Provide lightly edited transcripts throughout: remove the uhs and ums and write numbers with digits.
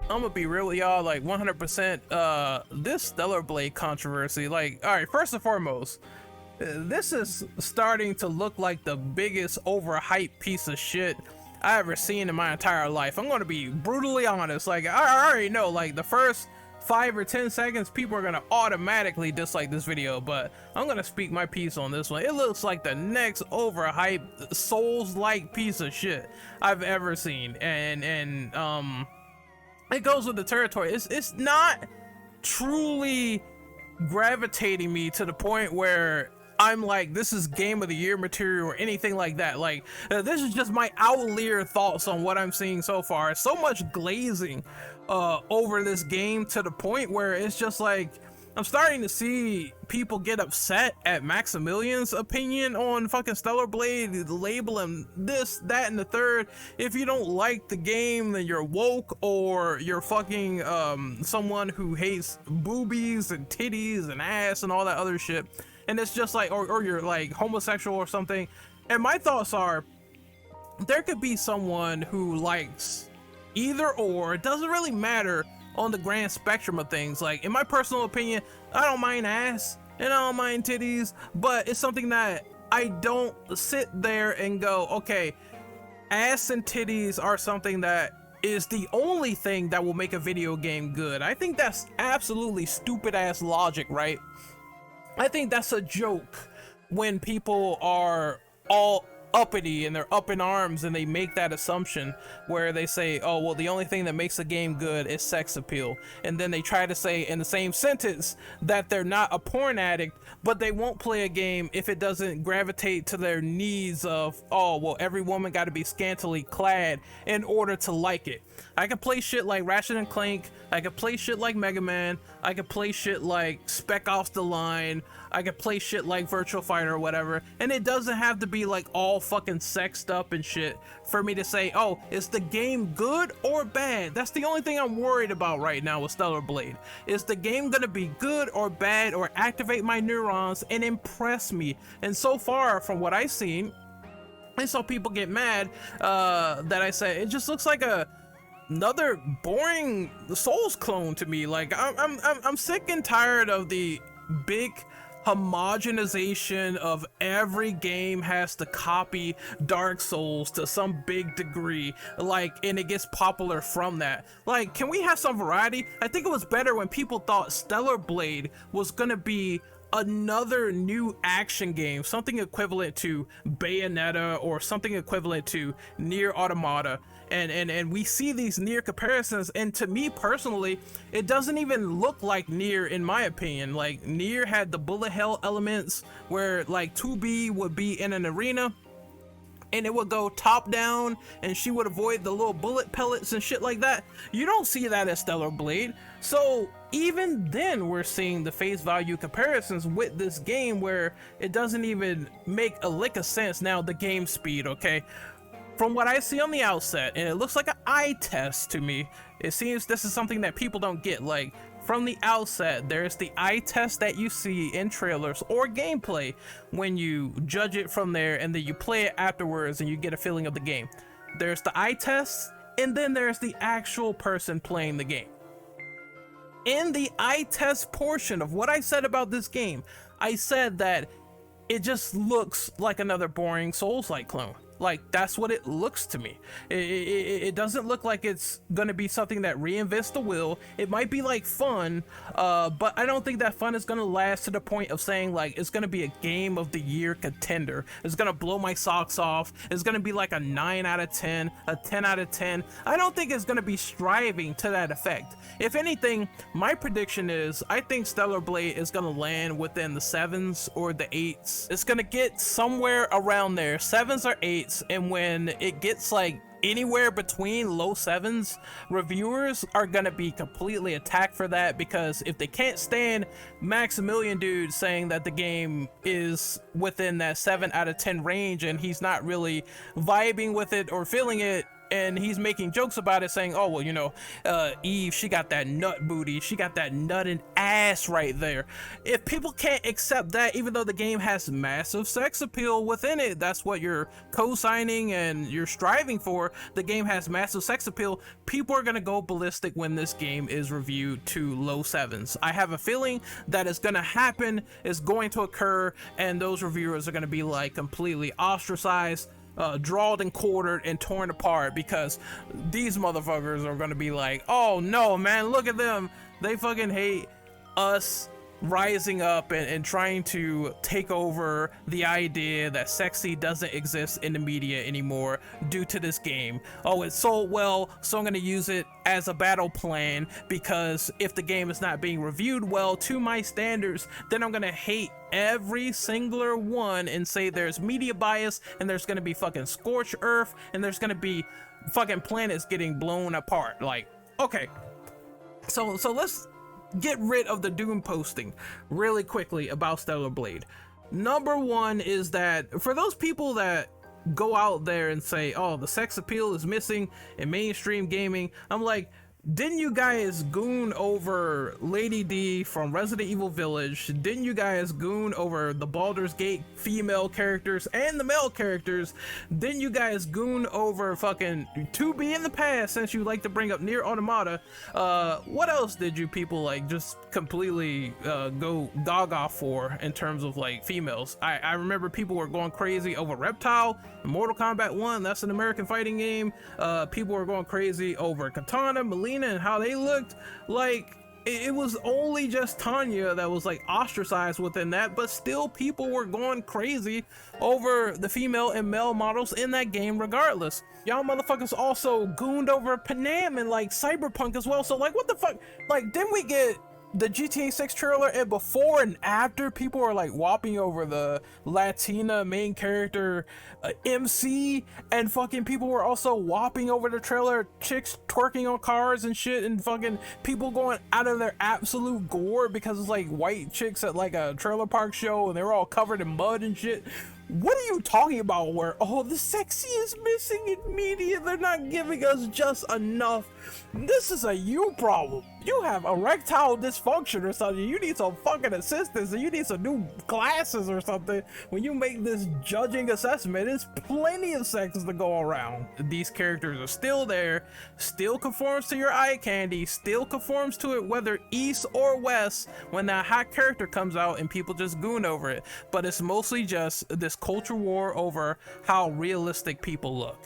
I'm gonna be real with y'all, like 100%. This Stellar Blade controversy, like, all right, first and foremost, this is starting to look like the biggest overhyped piece of shit I ever seen in my entire life. I'm gonna be brutally honest. Like, I already know, like, the first 5 or 10 seconds, people are gonna automatically dislike this video, but I'm gonna speak my piece on this one. It looks like the next overhyped Souls-like piece of shit I've ever seen, and it goes with the territory. It's not truly gravitating me to the point where I'm like, this is game of the year material or anything like that. Like, this is just my outlier thoughts on what I'm seeing so far. So much glazing over this game to the point where it's just like, I'm starting to see people get upset at Maximilian's opinion on fucking Stellar Blade, label him this, that, and the third. If you don't like the game, then you're woke, or you're fucking someone who hates boobies and titties and ass and all that other shit. And it's just like, or you're like homosexual or something. And my thoughts are, there could be someone who likes either or. It doesn't really matter on the grand spectrum of things. Like, in my personal opinion, I don't mind ass and I don't mind titties, but it's something that I don't sit there and go, okay, ass and titties are something that is the only thing that will make a video game good. I think that's absolutely stupid ass logic, right? I think that's a joke when people are all uppity and they're up in arms and they make that assumption where they say, oh, well, the only thing that makes a game good is sex appeal, and then they try to say in the same sentence that they're not a porn addict, but they won't play a game if it doesn't gravitate to their needs of, oh, well, every woman got to be scantily clad in order to like it. I can play shit like Ratchet and Clank, I could play shit like Mega Man, I could play shit like Spec Ops The Line, I could play shit like Virtual Fighter or whatever, and it doesn't have to be like all fucking sexed up and shit for me to say, oh, is the game good or bad? That's the only thing I'm worried about right now with Stellar Blade. Is the game gonna be good or bad, or activate my neurons and impress me? And so far, from what I've seen, I saw people get mad that I said it just looks like another boring Souls clone to me. Like, I'm sick and tired of the big homogenization of every game has to copy Dark Souls to some big degree, like, and it gets popular from that. Like, can we have some variety? I think it was better when people thought Stellar Blade was gonna be another new action game, something equivalent to Bayonetta or something equivalent to Nier Automata, and we see these Nier comparisons, and to me personally, it doesn't even look like Nier in my opinion. Like, Nier had the bullet hell elements where like 2B would be in an arena and it would go top down and she would avoid the little bullet pellets and shit like that. You don't see that at Stellar Blade. So even then we're seeing the face value comparisons with this game where it doesn't even make a lick of sense. Now, the game speed, okay, from what I see on the outset, and it looks like an eye test to me, it seems this is something that people don't get. Like, from the outset, there's the eye test that you see in trailers or gameplay when you judge it from there, and then you play it afterwards and you get a feeling of the game. There's the eye test, and then there's the actual person playing the game. In the eye test portion of what I said about this game, I said that it just looks like another boring Souls-like clone. Like, that's what it looks to me. It doesn't look like it's gonna be something that reinvents the wheel. It might be like fun, but I don't think that fun is gonna last to the point of saying like it's gonna be a game of the year contender. It's gonna blow my socks off. It's gonna be like a 9 out of 10, a 10 out of 10. I don't think it's gonna be striving to that effect. If anything, my prediction is I think Stellar Blade is gonna land within the 7s or the 8s. It's gonna get somewhere around there, 7s or 8s. And when it gets like anywhere between low 7s, reviewers are gonna be completely attacked for that, because if they can't stand Maximilian dude saying that the game is within that 7 out of 10 range and he's not really vibing with it or feeling it, and he's making jokes about it, saying, oh well, you know, Eve, she got that nut booty, she got that nut and ass right there. If people can't accept that, even though the game has massive sex appeal within it, that's what you're co-signing and you're striving for, the game has massive sex appeal, people are gonna go ballistic when this game is reviewed to low sevens. I have a feeling that it's gonna happen, it's going to occur, and those reviewers are gonna be like completely ostracized, drawled and quartered and torn apart, because these motherfuckers are gonna be like, oh no man, look at them, they fucking hate us rising up and trying to take over the idea that sexy doesn't exist in the media anymore due to this game. Oh, it sold well, so I'm gonna use it as a battle plan, because if the game is not being reviewed well to my standards, then I'm gonna hate every singular one and say there's media bias, and there's gonna be fucking scorched earth, and there's gonna be fucking planets getting blown apart. Like, okay, so let's get rid of the doom posting really quickly about Stellar Blade. Number one is that for those people that go out there and say, oh, the sex appeal is missing in mainstream gaming, I'm like, didn't you guys goon over Lady D from Resident Evil Village? Didn't you guys goon over the Baldur's Gate female characters and the male characters? Didn't you guys goon over fucking 2B in the past, since you like to bring up Nier Automata? What else did you people like just completely go gaga for in terms of like females? I remember people were going crazy over Reptile, Mortal Kombat 1, that's an American fighting game. People were going crazy over Katana, Melina, and how they looked. Like, it was only just Tanya that was like ostracized within that, but still people were going crazy over the female and male models in that game regardless. Y'all motherfuckers also gooned over Panam and like Cyberpunk as well. So like, what the fuck? Like, didn't we get the GTA 6 trailer, and before and after people were like whopping over the Latina main character MC, and fucking people were also whopping over the trailer, chicks twerking on cars and shit, and fucking people going out of their absolute gore because it's like white chicks at like a trailer park show and they were all covered in mud and shit. What are you talking about where, oh, the sexy is missing in media, they're not giving us just enough? This is a you problem. You have erectile dysfunction or something. You need some fucking assistance, and you need some new glasses or something when you make this judging assessment. There's plenty of sex to go around. These characters are still there, still conforms to your eye candy, still conforms to it whether east or west when that hot character comes out and people just goon over it. But it's mostly just this culture war over how realistic people look,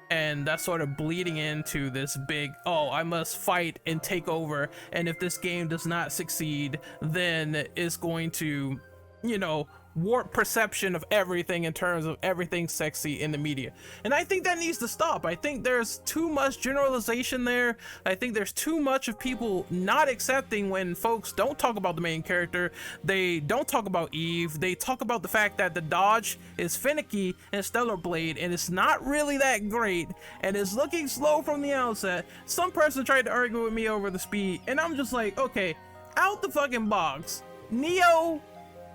and that's sort of bleeding into this big, oh, I must fight and take over, and if this game does not succeed, then it's going to, you know, warp perception of everything in terms of everything sexy in the media. And I think that needs to stop. I think there's too much generalization there. I think there's too much of people not accepting when folks don't talk about the main character, they don't talk about Eve, they talk about the fact that the dodge is finicky in Stellar Blade and it's not really that great and it's looking slow from the outset. Some person tried to argue with me over the speed, and I'm just like, okay, out the fucking box, Neo,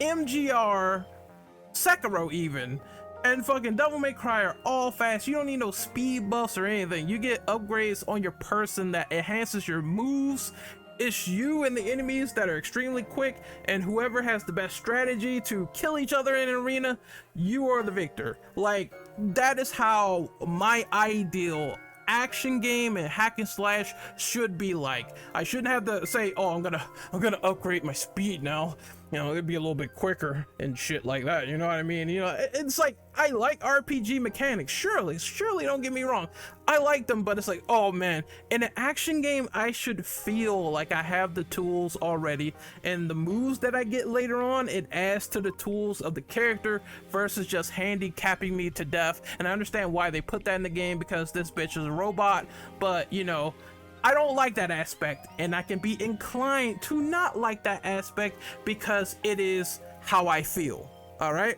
MGR, Sekiro even, and fucking Devil May Cry are all fast. You don't need no speed buffs or anything. You get upgrades on your person that enhances your moves. It's you and the enemies that are extremely quick, and whoever has the best strategy to kill each other in an arena, you are the victor. Like, that is how my ideal action game and hack and slash should be like. I shouldn't have to say, oh, I'm gonna upgrade my speed now, you know, it'd be a little bit quicker and shit like that, you know what I mean? You know, it's like, I like RPG mechanics, surely, don't get me wrong, I like them, but it's like, oh man, in an action game I should feel like I have the tools already, and the moves that I get later on, it adds to the tools of the character versus just handicapping me to death. And I understand why they put that in the game, because this bitch is a robot, but you know, I don't like that aspect, and I can be inclined to not like that aspect because it is how I feel. All right,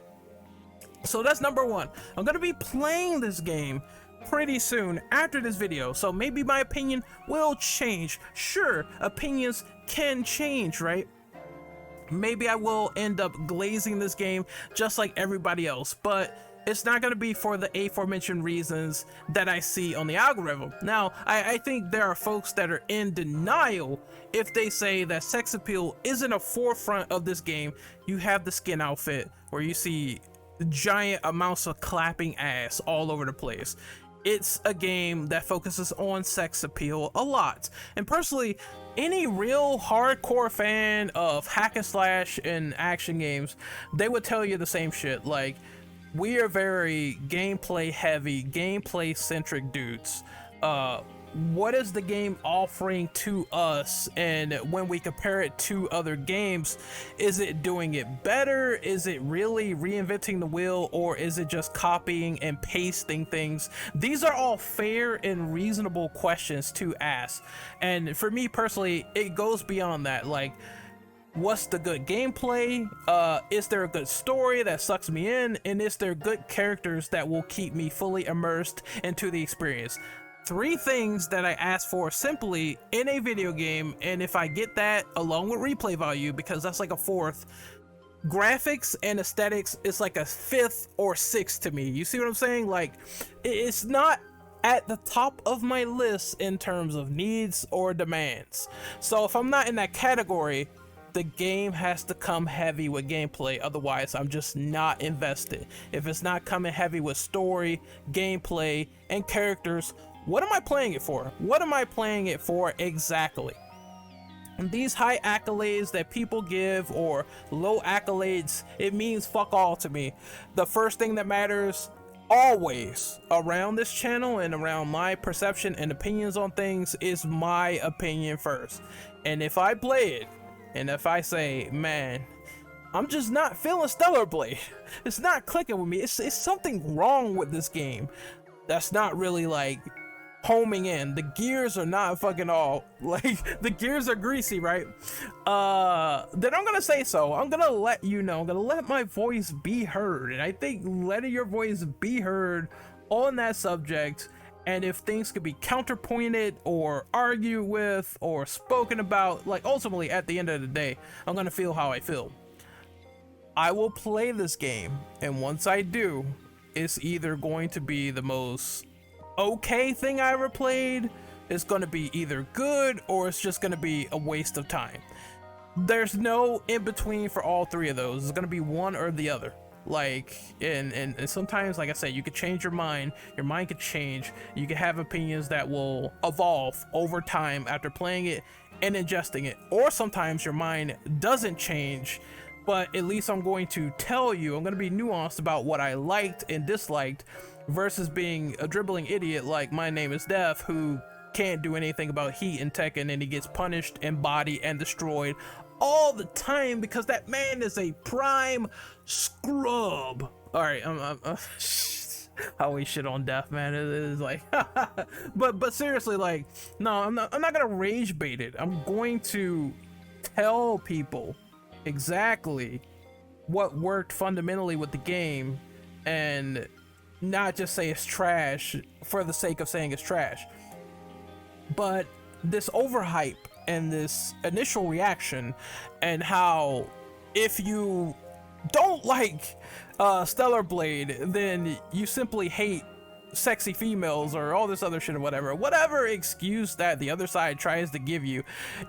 so that's number one. I'm gonna be playing this game pretty soon after this video, so maybe my opinion will change. Sure, opinions can change, right? Maybe I will end up glazing this game just like everybody else, but it's not going to be for the aforementioned reasons that I see on the algorithm. Now, I think there are folks that are in denial if they say that sex appeal isn't a forefront of this game. You have the skin outfit where you see giant amounts of clapping ass all over the place. It's a game that focuses on sex appeal a lot. And personally, any real hardcore fan of hack and slash and action games, they would tell you the same shit. Like, we are very gameplay heavy, gameplay centric dudes. What is the game offering to us? And when we compare it to other games, is it doing it better? Is it really reinventing the wheel, or is it just copying and pasting things? These are all fair and reasonable questions to ask. And for me personally, it goes beyond that. Like, what's the good gameplay? Is there a good story that sucks me in? And is there good characters that will keep me fully immersed into the experience? 3 things that I ask for simply in a video game, and if I get that along with replay value, because that's like a 4th, graphics and aesthetics is like a 5th or 6th to me. You see what I'm saying? Like, it's not at the top of my list in terms of needs or demands. So if I'm not in that category, the game has to come heavy with gameplay, otherwise I'm just not invested. If it's not coming heavy with story, gameplay, and characters, what am I playing it for? What am I playing it for exactly? And these high accolades that people give, or low accolades, it means fuck all to me. The first thing that matters always around this channel and around my perception and opinions on things is my opinion first. And if I play it, and if I say, man, I'm just not feeling Stellar Blade, it's not clicking with me, it's something wrong with this game that's not really like homing in. The gears are not fucking all, like, the gears are greasy, right? Then I'm gonna say so. I'm gonna let you know, I'm gonna let my voice be heard. And I think letting your voice be heard on that subject, and if things could be counterpointed or argued with or spoken about, like, ultimately at the end of the day, I'm gonna feel how I feel. I will play this game, and once I do, it's either going to be the most okay thing I ever played, it's going to be either good, or it's just going to be a waste of time. There's no in between for all 3 of those. It's going to be one or the other. Like, and sometimes, like I said, you could change your mind could change, you can have opinions that will evolve over time after playing it and ingesting it, or sometimes your mind doesn't change, but at least I'm going to tell you, I'm going to be nuanced about what I liked and disliked, versus being a dribbling idiot like My Name is Death, who can't do anything about heat in Tekken, and he gets punished and bodied and destroyed all the time because that man is a prime scrub. All right, how we shit on Death, man. It is like, but seriously, like, no, I'm not gonna rage bait it. I'm going to tell people exactly what worked fundamentally with the game, and not just say it's trash for the sake of saying it's trash. But this overhype and this initial reaction, and how if you don't like Stellar Blade, then you simply hate sexy females or all this other shit or whatever excuse that the other side tries to give you,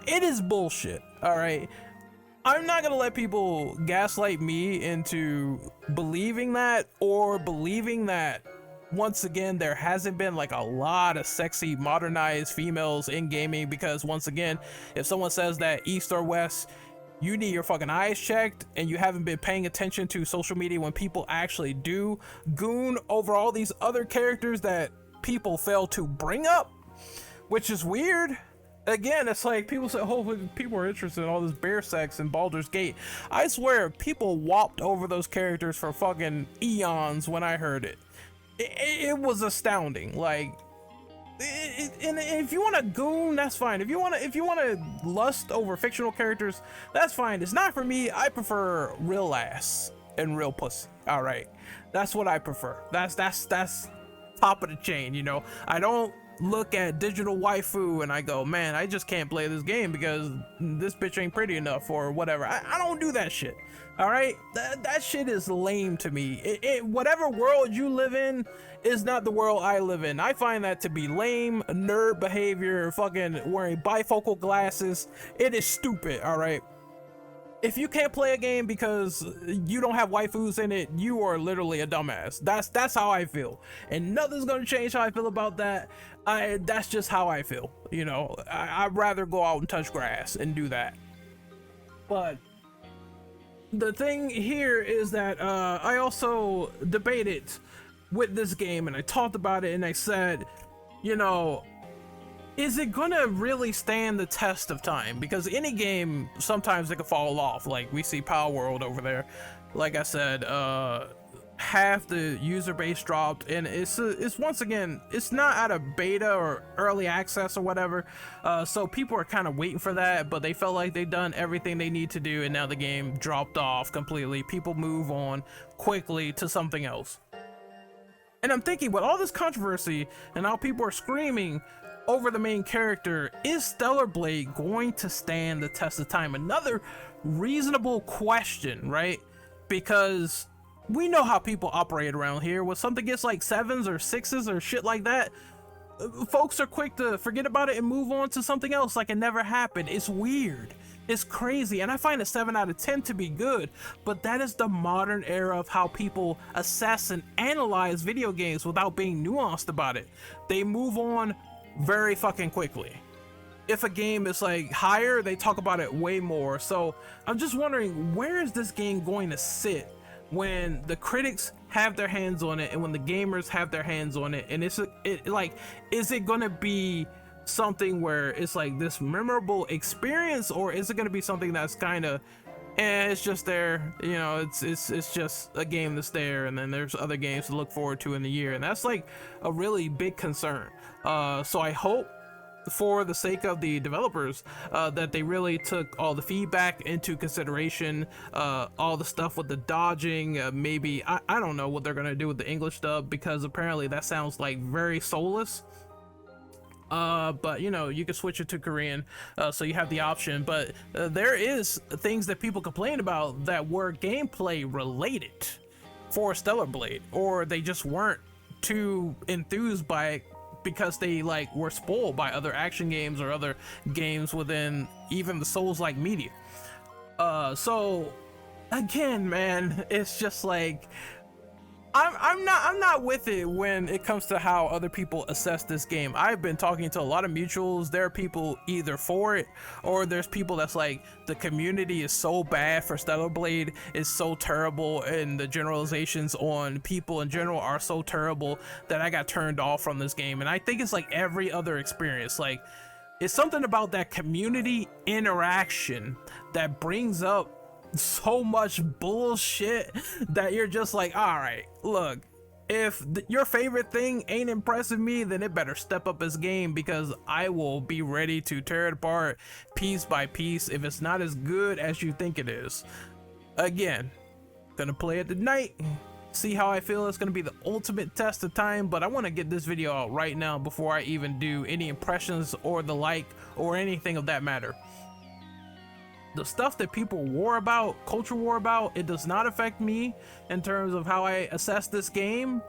it is bullshit. All right, I'm not gonna let people gaslight me into believing that, or believing that, once again, there hasn't been like a lot of sexy modernized females in gaming, because once again, if someone says that East or West, you need your fucking eyes checked, and you haven't been paying attention to social media when people actually do goon over all these other characters that people fail to bring up, which is weird. Again, it's like people say, oh, people are interested in all this bear sex and Baldur's Gate. I swear, people whopped over those characters for fucking eons when I heard it. It was astounding. Like, and if you want to goon, that's fine. If you want to lust over fictional characters, that's fine. It's not for me. I prefer real ass and real pussy. All right, that's what I prefer. That's top of the chain. You know, I don't look at digital waifu and I go, man, I just can't play this game because this bitch ain't pretty enough or whatever. I don't do that shit. All right, that shit is lame to me. Whatever world you live in is not the world I live in. I find that to be lame, nerd behavior, fucking wearing bifocal glasses. It is stupid. All right. If you can't play a game because you don't have waifus in it, you are literally a dumbass. That's how I feel, and nothing's gonna change how I feel about that. That's just how I feel. You know, I'd rather go out and touch grass and do that. But the thing here is that I also debated with this game, and I talked about it, and I said, you know, is it gonna really stand the test of time? Because any game, sometimes it can fall off. Like we see Power World over there. Like I said, half the user base dropped, and it's once again, it's not out of beta or early access or whatever. So people are kind of waiting for that, but they felt like they've done everything they need to do, and now the game dropped off completely. People move on quickly to something else. And I'm thinking, with all this controversy and how people are screaming over the main character, is Stellar Blade going to stand the test of time? Another reasonable question, right? Because we know how people operate around here. When something gets like 7s or 6s or shit like that, folks are quick to forget about it and move on to something else like it never happened. It's weird. It's crazy. And I find a 7 out of 10 to be good, but that is the modern era of how people assess and analyze video games without being nuanced about it. They move on very fucking quickly. If a game is like higher, they talk about it way more. So I'm just wondering, where is this game going to sit when the critics have their hands on it and when the gamers have their hands on it? And is it gonna be something where it's like this memorable experience, or is it gonna be something that's kind of it's just there, you know, it's just a game that's there, and then there's other games to look forward to in the year, and that's like a really big concern. So I hope, for the sake of the developers, that they really took all the feedback into consideration, all the stuff with the dodging. Maybe I don't know what they're gonna do with the English dub, because apparently that sounds like very soulless. But you know, you can switch it to Korean, so you have the option. But there is things that people complain about that were gameplay related for Stellar Blade, or they just weren't too enthused by it because they like were spoiled by other action games or other games within even the Souls-like media. So again, man, it's just like I'm not with it when it comes to how other people assess this game. I've been talking to a lot of mutuals. There are people either for it, or there's people that's like, the community is so bad for Stellar Blade, is so terrible, and the generalizations on people in general are so terrible that I got turned off from this game. And I think it's like every other experience. Like, it's something about that community interaction that brings up so much bullshit that you're just like, all right, look, if your favorite thing ain't impressing me, then it better step up its game, because I will be ready to tear it apart piece by piece if it's not as good as you think it is. Again, gonna play it tonight, see how I feel. It's gonna be the ultimate test of time, but I want to get this video out right now before I even do any impressions or the like or anything of that matter. The stuff that people culture war about, it does not affect me in terms of how I assess this game.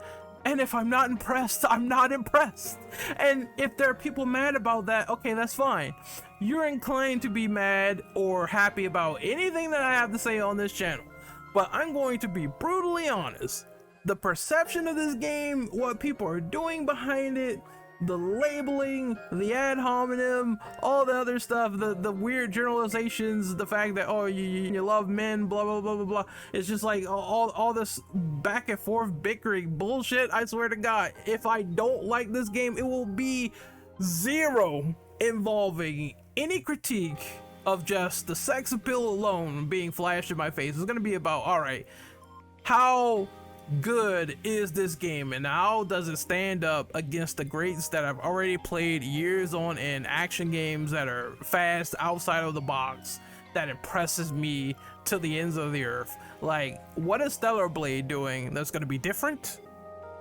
And if I'm not impressed, I'm not impressed. And if there are people mad about that, okay, that's fine. You're inclined to be mad or happy about anything that I have to say on this channel. But I'm going to be brutally honest. The perception of this game, what people are doing behind it, the labeling, the ad hominem, all the other stuff, the weird generalizations, the fact that, oh, you love men, blah blah blah blah blah. It's just like all this back and forth bickering bullshit. I swear to God, if I don't like this game, it will be zero involving any critique of just the sex appeal alone being flashed in my face. It's gonna be about, all right, how good is this game, and how does it stand up against the greats that I've already played years on in action games that are fast, outside of the box, that impresses me to the ends of the earth. Like, what is Stellar Blade doing that's going to be different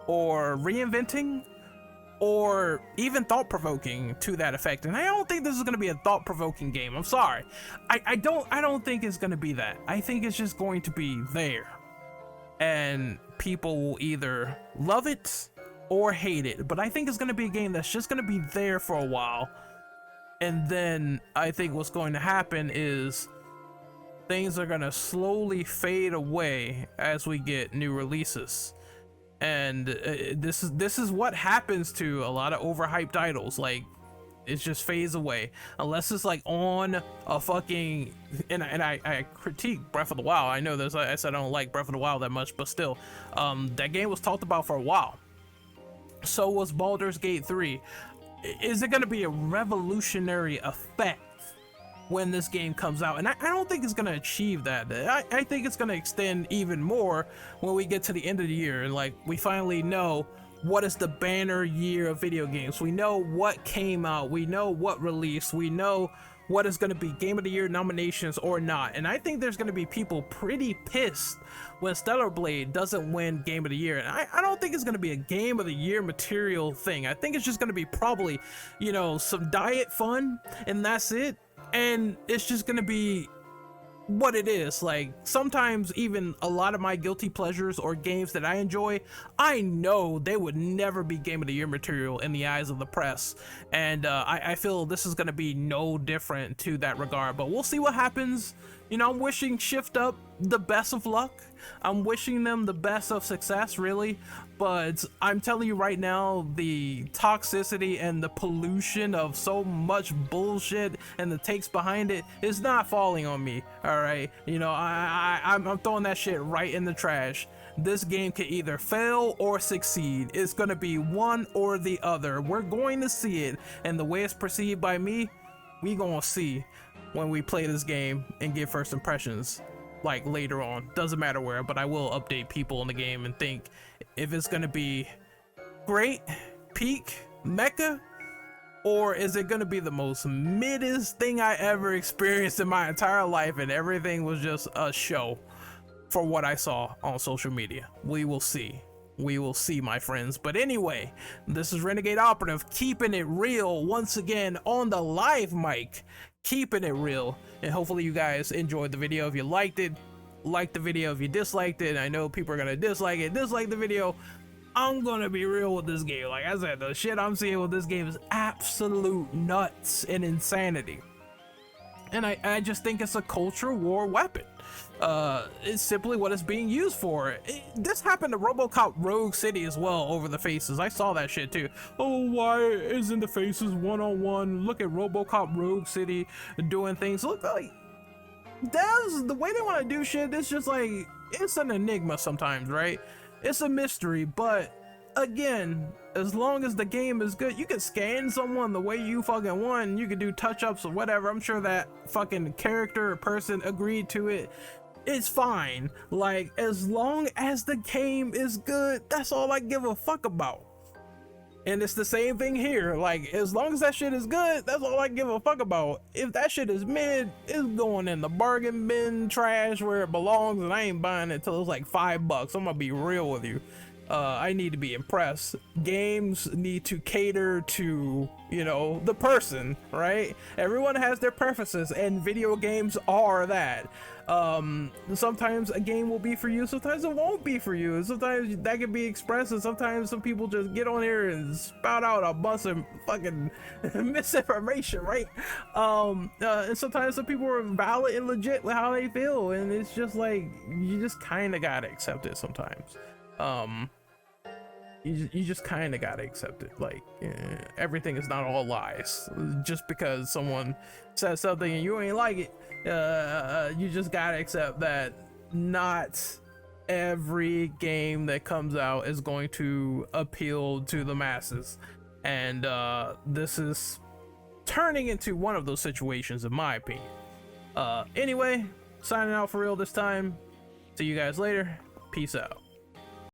or reinventing? or even thought-provoking to that effect. And I don't think this is going to be a thought-provoking game. I'm sorry. I don't think it's going to be that. I think it's just going to be there, and people will either love it or hate it. But I think it's going to be a game that's just going to be there for a while, and then I think what's going to happen is things are going to slowly fade away as we get new releases. And this is what happens to a lot of overhyped titles. Like, it just fades away unless it's like on a fucking, and I critique Breath of the Wild. I know this, I said I don't like Breath of the Wild that much, but still, that game was talked about for a while. So was Baldur's Gate 3. Is it going to be a revolutionary effect when this game comes out? And I don't think it's going to achieve that. I think it's going to extend even more when we get to the end of the year and like we finally know what is the banner year of video games. We know what came out, we know what released, we know what is going to be Game of the Year nominations or not. And I think there's going to be people pretty pissed when Stellar Blade doesn't win Game of the Year. And I don't think it's going to be a Game of the Year material thing. I think it's just going to be probably, you know, some diet fun, and that's it. And it's just going to be what it is. Like, sometimes even a lot of my guilty pleasures or games that I enjoy, I know they would never be Game of the Year material in the eyes of the press, and I feel this is going to be no different to that regard. But we'll see what happens. You know, I'm wishing Shift Up the best of luck. I'm wishing them the best of success, really. But I'm telling you right now, the toxicity and the pollution of so much bullshit and the takes behind it is not falling on me. All right, you know, I'm throwing that shit right in the trash. This game can either fail or succeed. It's gonna be one or the other. We're going to see it, and the way it's perceived by me, we gonna see when we play this game and get first impressions, like later on. Doesn't matter where, but I will update people in the game and think if it's gonna be great, peak, mecca, or is it gonna be the most middest thing I ever experienced in my entire life and everything was just a show for what I saw on social media. We will see. We will see, my friends. But anyway, this is Renegade Operative, keeping it real once again on the live mic, keeping it real. And hopefully you guys enjoyed the video. If you liked it, like the video. If you disliked it, I know people are gonna dislike it, dislike the video. I'm gonna be real with this game. Like I said, the shit I'm seeing with this game is absolute nuts and insanity. And I just think it's a culture war weapon. It's simply what it's being used for. This happened to RoboCop Rogue City as well over the faces. I saw that shit too. Oh, why isn't the faces one-on-one? Look at RoboCop Rogue City doing things. Look, like, that's the way they want to do shit. It's just like, it's an enigma sometimes, right? It's a mystery, but again, as long as the game is good, you can scan someone the way you fucking want. You can do touch-ups or whatever. I'm sure that fucking character or person agreed to it. It's fine. Like, as long as the game is good, that's all I give a fuck about. And it's the same thing here. Like, as long as that shit is good, that's all I give a fuck about. If that shit is mid, it's going in the bargain bin trash where it belongs, and I ain't buying it till it's like $5. I'm gonna be real with you. I need to be impressed. Games need to cater to, you know, the person, right? Everyone has their preferences, and video games are that. Sometimes a game will be for you, sometimes it won't be for you. Sometimes that can be expressed, and sometimes some people just get on here and spout out a bunch of fucking misinformation, right? And sometimes some people are valid and legit with how they feel, and it's just like, you just kind of gotta accept it sometimes. You just kind of gotta accept it. Like, everything is not all lies. Just because someone says something and you ain't like it, you just gotta accept that not every game that comes out is going to appeal to the masses, and this is turning into one of those situations, in my opinion. Anyway, signing out for real this time. See you guys later. Peace out.